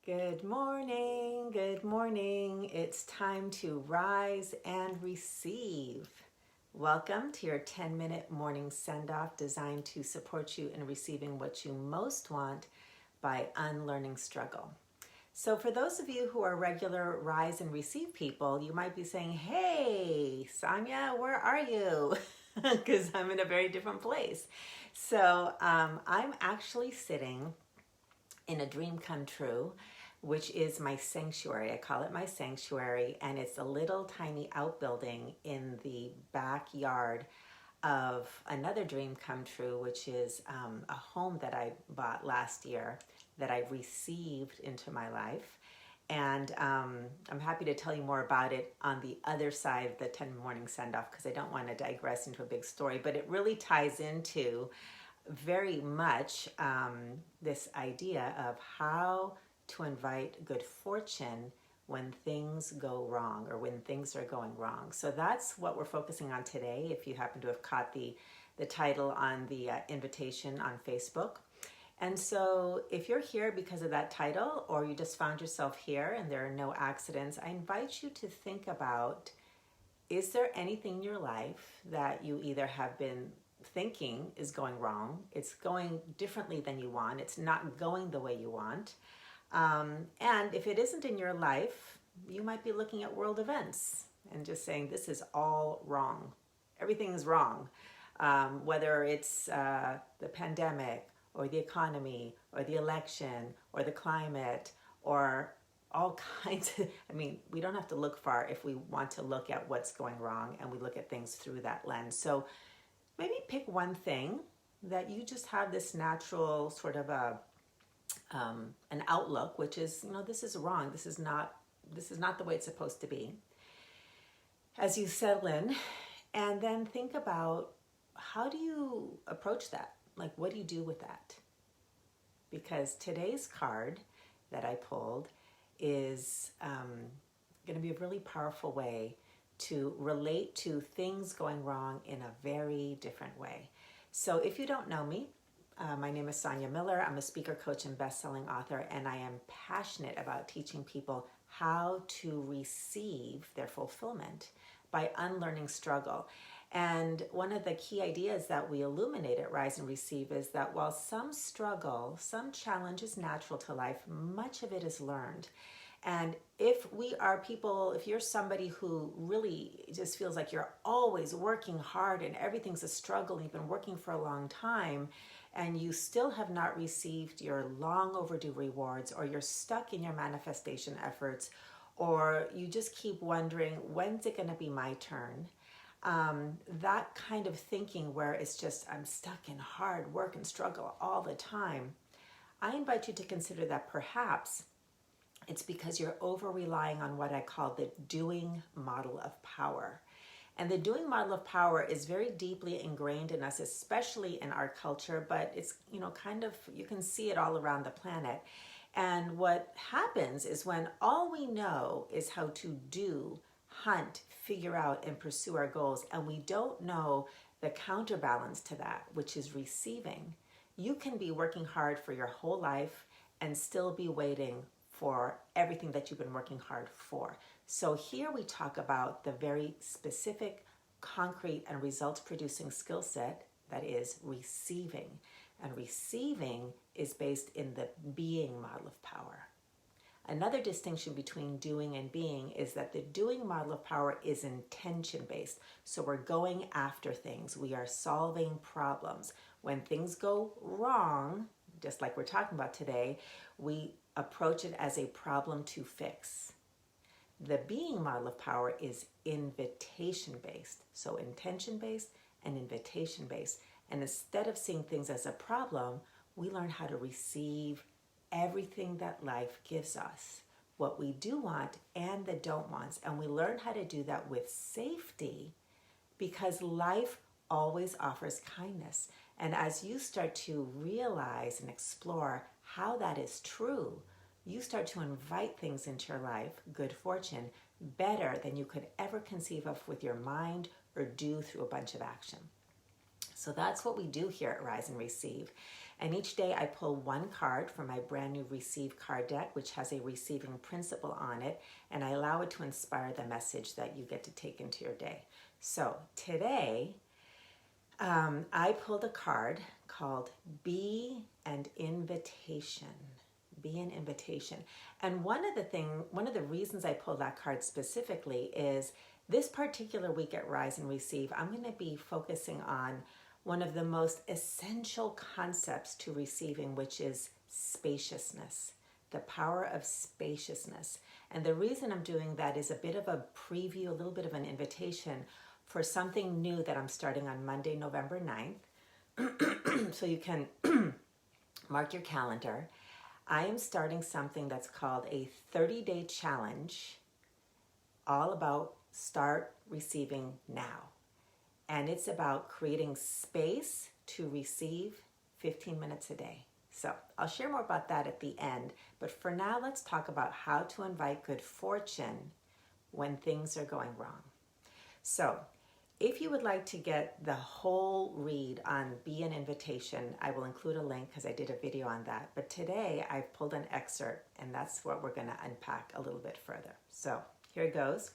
Good morning. Good morning. It's time to rise and receive. Welcome to your 10-minute morning send off designed to support you in receiving what you most want by unlearning struggle. So, for those of you who are regular rise and receive people, you might be saying, "Hey, Sonia, where are you?" Because I'm in a very different place. So, I'm actually sitting in a dream come true, which is my sanctuary. I call it my sanctuary, and it's a little tiny outbuilding in the backyard of another dream come true, which is a home that I bought last year that I received into my life. And I'm happy to tell you more about it on the other side of the 10 morning send off because I don't want to digress into a big story, but it really ties into very much this idea of how to invite good fortune when things go wrong or when things are going wrong. So that's what we're focusing on today. If you happen to have caught the title on the invitation on Facebook. And so if you're here because of that title or you just found yourself here and there are no accidents, I invite you to think about, is there anything in your life that you either have been thinking is going wrong, it's going differently than you want, it's not going the way you want, and if it isn't in your life, you might be looking at world events and just saying, this is all wrong. Everything's wrong. Whether it's the pandemic or the economy or the election or the climate or all kinds of, we don't have to look far if we want to look at what's going wrong and we look at things through that lens. So maybe pick one thing that you just have this natural sort of an outlook, which is, this is wrong. This is not the way it's supposed to be. As you settle in, and then think about, how do you approach that? Like, what do you do with that? Because today's card that I pulled is going to be a really powerful way to relate to things going wrong in a very different way. So if you don't know me, my name is Sonia Miller. I'm a speaker, coach, and best-selling author, and I am passionate about teaching people how to receive their fulfillment by unlearning struggle. And one of the key ideas that we illuminate at Rise and Receive is that while some struggle, some challenge is natural to life, much of it is learned. And if we are people, if you're somebody who really just feels like you're always working hard and everything's a struggle, and you've been working for a long time, and you still have not received your long overdue rewards, or you're stuck in your manifestation efforts, or you just keep wondering, when's it going to be my turn? That kind of thinking where it's just, I'm stuck in hard work and struggle all the time, I invite you to consider that perhaps it's because you're over relying on what I call the doing model of power. And the doing model of power is very deeply ingrained in us, especially in our culture, but it's, kind of, you can see it all around the planet. And what happens is when all we know is how to do, hunt, figure out, and pursue our goals, and we don't know the counterbalance to that, which is receiving, you can be working hard for your whole life and still be waiting for everything that you've been working hard for. So here we talk about the very specific, concrete, and results-producing skill set that is receiving. And receiving is based in the being model of power. Another distinction between doing and being is that the doing model of power is intention-based. So we're going after things. We are solving problems. When things go wrong, just like we're talking about today, we approach it as a problem to fix. The being model of power is invitation-based. So intention-based and invitation-based. And instead of seeing things as a problem, we learn how to receive everything that life gives us, what we do want and the don't wants. And we learn how to do that with safety because life always offers kindness. And as you start to realize and explore how that is true, you start to invite things into your life, good fortune, better than you could ever conceive of with your mind or do through a bunch of action. So that's what we do here at Rise and Receive. And each day I pull one card from my brand new Receive card deck, which has a receiving principle on it, and I allow it to inspire the message that you get to take into your day. So today, I pulled a card called Be an Invitation. Be an invitation. And one of the reasons I pulled that card specifically is this particular week at Rise and Receive, I'm going to be focusing on one of the most essential concepts to receiving, which is spaciousness, the power of spaciousness. And the reason I'm doing that is a bit of a preview, a little bit of an invitation for something new that I'm starting on Monday, November 9th. So you can mark your calendar. I am starting something that's called a 30-day challenge, all about start receiving now. And it's about creating space to receive 15 minutes a day. So I'll share more about that at the end. But for now, let's talk about how to invite good fortune when things are going wrong. So if you would like to get the whole read on Be an Invitation, I will include a link because I did a video on that. But today I've pulled an excerpt, and that's what we're going to unpack a little bit further. So here it goes.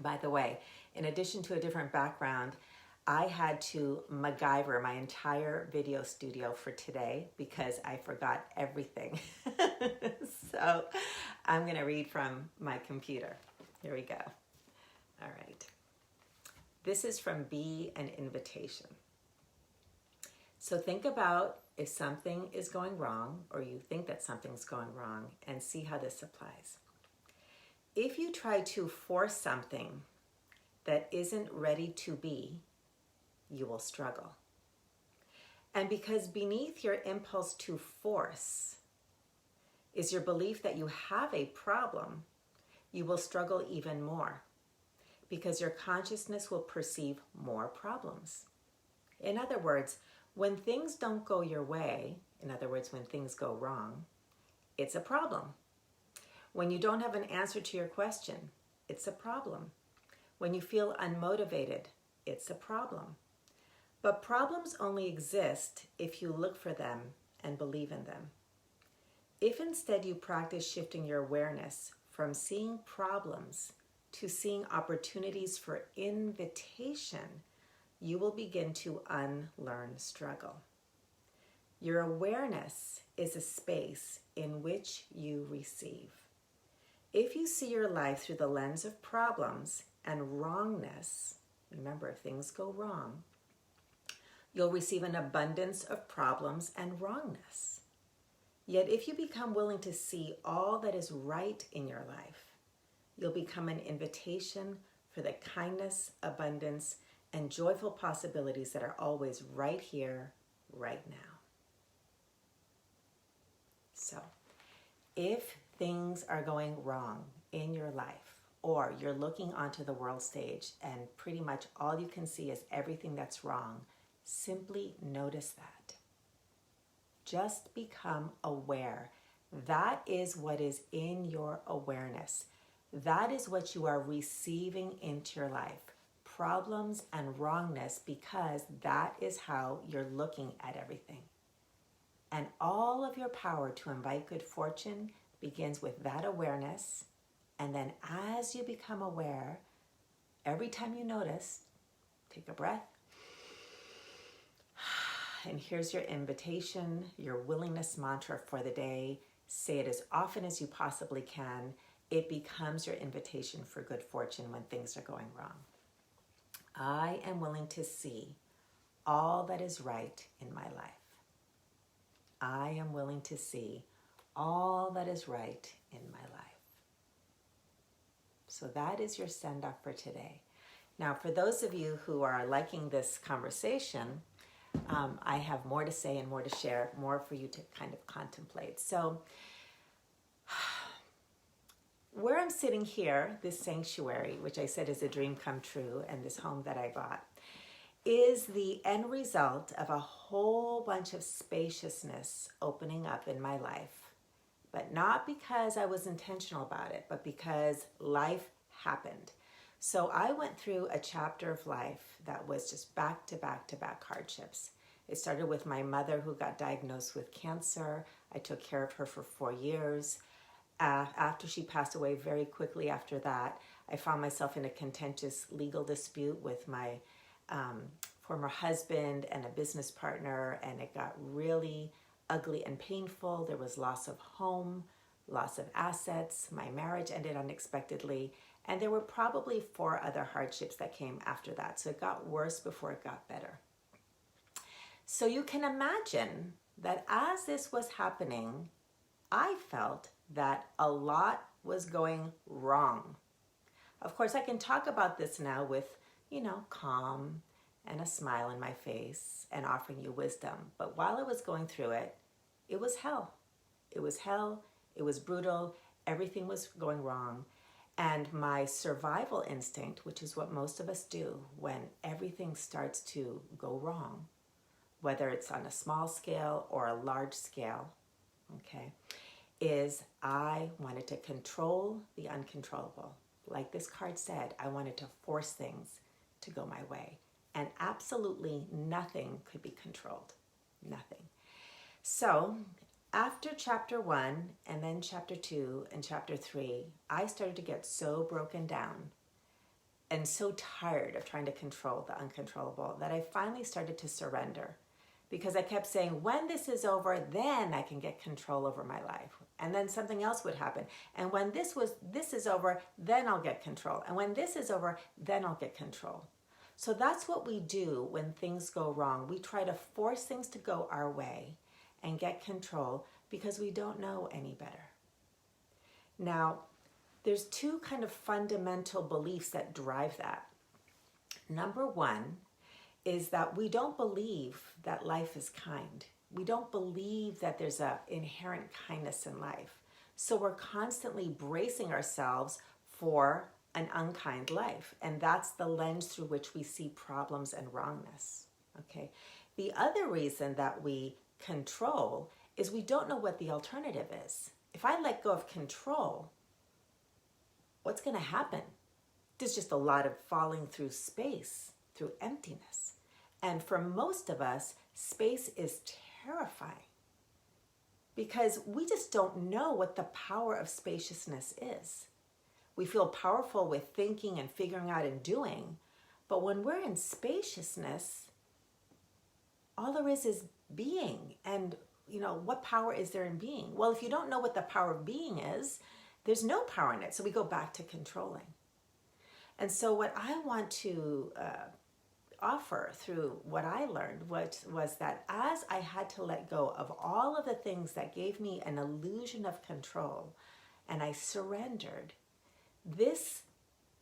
By the way, in addition to a different background, I had to MacGyver my entire video studio for today because I forgot everything. So I'm going to read from my computer. Here we go. All right. This is from Be an Invitation. So think about if something is going wrong or you think that something's going wrong and see how this applies. If you try to force something that isn't ready to be, you will struggle. And because beneath your impulse to force is your belief that you have a problem, you will struggle even more because your consciousness will perceive more problems. In other words, when things don't go your way, in other words, when things go wrong, it's a problem. When you don't have an answer to your question, it's a problem. When you feel unmotivated, it's a problem. But problems only exist if you look for them and believe in them. If instead you practice shifting your awareness from seeing problems to seeing opportunities for invitation, you will begin to unlearn struggle. Your awareness is a space in which you receive. If you see your life through the lens of problems and wrongness, remember, if things go wrong, you'll receive an abundance of problems and wrongness. Yet if you become willing to see all that is right in your life, you'll become an invitation for the kindness, abundance, and joyful possibilities that are always right here, right now. So, if things are going wrong in your life, or you're looking onto the world stage and pretty much all you can see is everything that's wrong, simply notice that. Just become aware. That is what is in your awareness. That is what you are receiving into your life. Problems and wrongness, because that is how you're looking at everything. And all of your power to invite good fortune begins with that awareness. And then as you become aware, every time you notice, take a breath. And here's your invitation, your willingness mantra for the day. Say it as often as you possibly can. It becomes your invitation for good fortune when things are going wrong. I am willing to see all that is right in my life. I am willing to see all that is right in my life. So that is your send-off for today. Now, for those of you who are liking this conversation, I have more to say and more to share, more for you to kind of contemplate. So where I'm sitting here, this sanctuary, which I said is a dream come true, and this home that I bought, is the end result of a whole bunch of spaciousness opening up in my life. But not because I was intentional about it, but because life happened. So I went through a chapter of life that was just back to back to back hardships. It started with my mother who got diagnosed with cancer. I took care of her for 4 years. After she passed away, very quickly after that, I found myself in a contentious legal dispute with my former husband and a business partner, and it got really ugly and painful. There was loss of home, loss of assets. My marriage ended unexpectedly, and there were probably 4 other hardships that came after that. So it got worse before it got better. So you can imagine that as this was happening, I felt that a lot was going wrong. Of course, I can talk about this now with, calm and a smile on my face and offering you wisdom. But while I was going through it, it was hell. It was hell. It was brutal. Everything was going wrong. And my survival instinct, which is what most of us do when everything starts to go wrong, whether it's on a small scale or a large scale, okay, is I wanted to control the uncontrollable. Like this card said, I wanted to force things to go my way. And absolutely nothing could be controlled. Nothing. So after chapter 1 and then chapter 2 and chapter 3, I started to get so broken down and so tired of trying to control the uncontrollable that I finally started to surrender. Because I kept saying, when this is over, then I can get control over my life. And then something else would happen. And when this is over, then I'll get control. And when this is over, then I'll get control. So that's what we do when things go wrong. We try to force things to go our way and get control because we don't know any better. Now, there's 2 kind of fundamental beliefs that drive that. Number 1 is that we don't believe that life is kind. We don't believe that there's an inherent kindness in life. So we're constantly bracing ourselves for an unkind life. And that's the lens through which we see problems and wrongness. Okay. The other reason that we control is we don't know what the alternative is. If I let go of control, what's going to happen? There's just a lot of falling through space, through emptiness. And for most of us, space is terrifying because we just don't know what the power of spaciousness is. We feel powerful with thinking and figuring out and doing, but when we're in spaciousness, all there is being. And, what power is there in being? Well, if you don't know what the power of being is, there's no power in it. So we go back to controlling. And so what I want to offer through what I learned was that as I had to let go of all of the things that gave me an illusion of control and I surrendered, this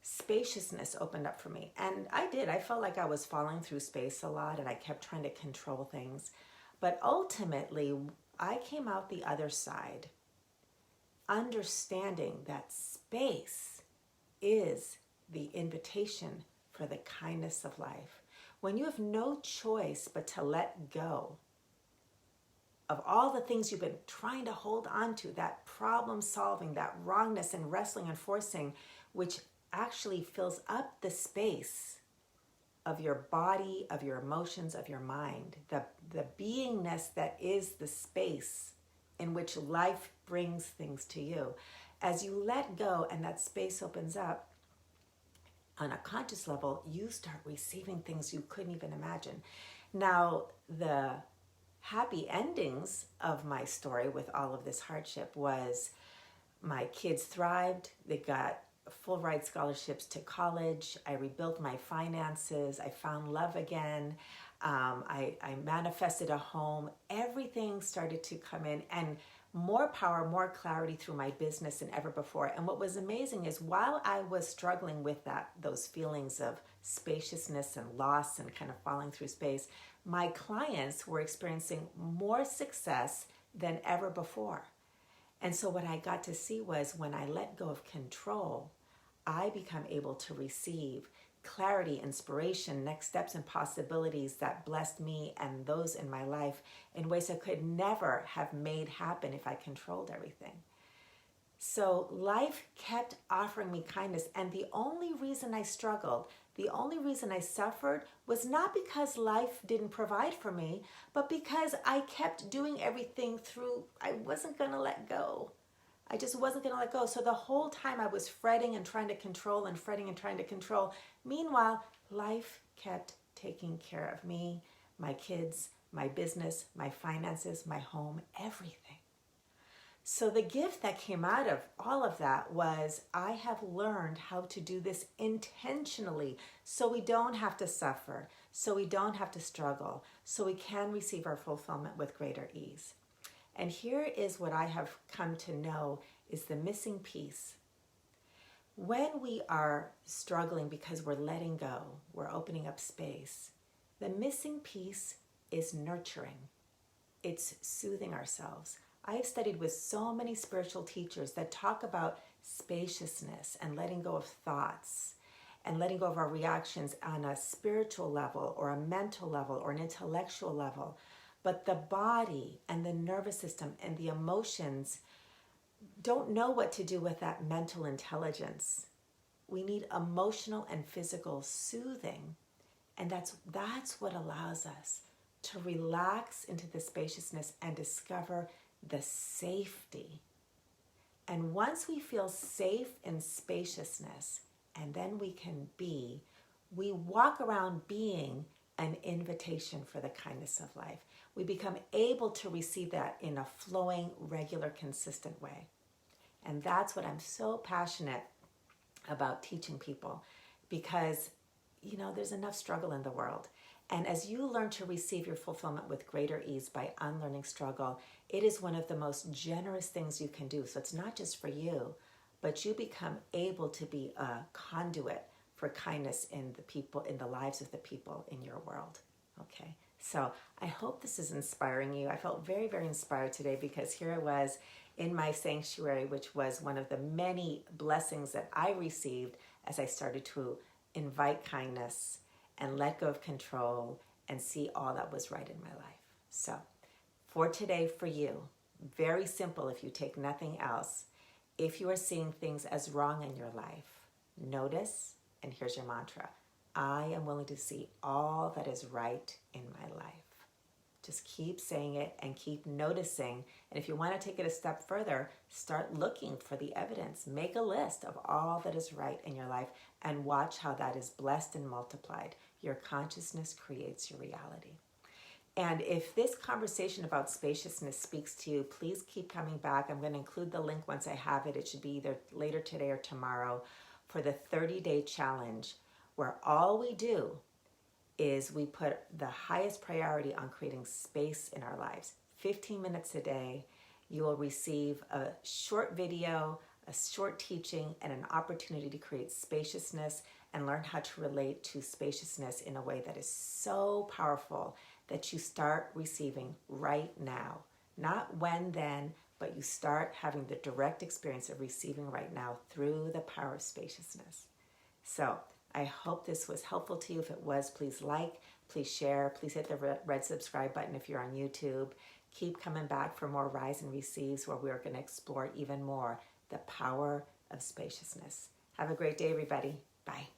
spaciousness opened up for me. And I did. I felt like I was falling through space a lot and I kept trying to control things. But ultimately, I came out the other side understanding that space is the invitation for the kindness of life. When you have no choice but to let go of all the things you've been trying to hold on to, that problem solving, that wrongness and wrestling and forcing, which actually fills up the space of your body, of your emotions, of your mind, the beingness that is the space in which life brings things to you. As you let go and that space opens up, on a conscious level, you start receiving things you couldn't even imagine. Now, the happy endings of my story with all of this hardship was my kids thrived. They got full ride scholarships to college. I rebuilt my finances. I found love again. I manifested a home. Everything started to come in, and more power, more clarity through my business than ever before. And what was amazing is while I was struggling with those feelings of spaciousness and loss and kind of falling through space, my clients were experiencing more success than ever before. And so what I got to see was when I let go of control, I become able to receive clarity, inspiration, next steps, and possibilities that blessed me and those in my life in ways I could never have made happen if I controlled everything. So life kept offering me kindness. And the only reason I struggled, the only reason I suffered was not because life didn't provide for me, but because I kept doing everything through, I wasn't going to let go. I just wasn't going to let go. So the whole time I was fretting and trying to control and fretting and trying to control. Meanwhile, life kept taking care of me, my kids, my business, my finances, my home, everything. So the gift that came out of all of that was I have learned how to do this intentionally so we don't have to suffer, so we don't have to struggle, so we can receive our fulfillment with greater ease. And here is what I have come to know is the missing piece. When we are struggling because we're letting go, we're opening up space, the missing piece is nurturing. It's soothing ourselves. I have studied with so many spiritual teachers that talk about spaciousness and letting go of thoughts and letting go of our reactions on a spiritual level or a mental level or an intellectual level. But the body and the nervous system and the emotions don't know what to do with that mental intelligence. We need emotional and physical soothing. And that's what allows us to relax into the spaciousness and discover the safety. And once we feel safe in spaciousness, and then we walk around being an invitation for the kindness of life. We become able to receive that in a flowing, regular, consistent way. And that's what I'm so passionate about teaching people, because, there's enough struggle in the world. And as you learn to receive your fulfillment with greater ease by unlearning struggle, it is one of the most generous things you can do. So it's not just for you, but you become able to be a conduit for kindness in the lives of the people in your world. Okay, so I hope this is inspiring you. I felt very, very inspired today because here I was in my sanctuary, which was one of the many blessings that I received as I started to invite kindness and let go of control and see all that was right in my life. So for today, for you, very simple if you take nothing else. If you are seeing things as wrong in your life, notice, and here's your mantra, I am willing to see all that is right in my life. Just keep saying it and keep noticing. And if you want to take it a step further, start looking for the evidence. Make a list of all that is right in your life and watch how that is blessed and multiplied. Your consciousness creates your reality. And if this conversation about spaciousness speaks to you, please keep coming back. I'm going to include the link once I have it. It should be either later today or tomorrow for the 30-day challenge, where all we do is we put the highest priority on creating space in our lives. 15 minutes a day, you will receive a short video, a short teaching, and an opportunity to create spaciousness and learn how to relate to spaciousness in a way that is so powerful that you start receiving right now. Not when, then, but you start having the direct experience of receiving right now through the power of spaciousness. So I hope this was helpful to you. If it was, please like, please share, please hit the red subscribe button if you're on YouTube. Keep coming back for more Rise and Receives, where we're going to explore even more the power of spaciousness. Have a great day, everybody. Bye.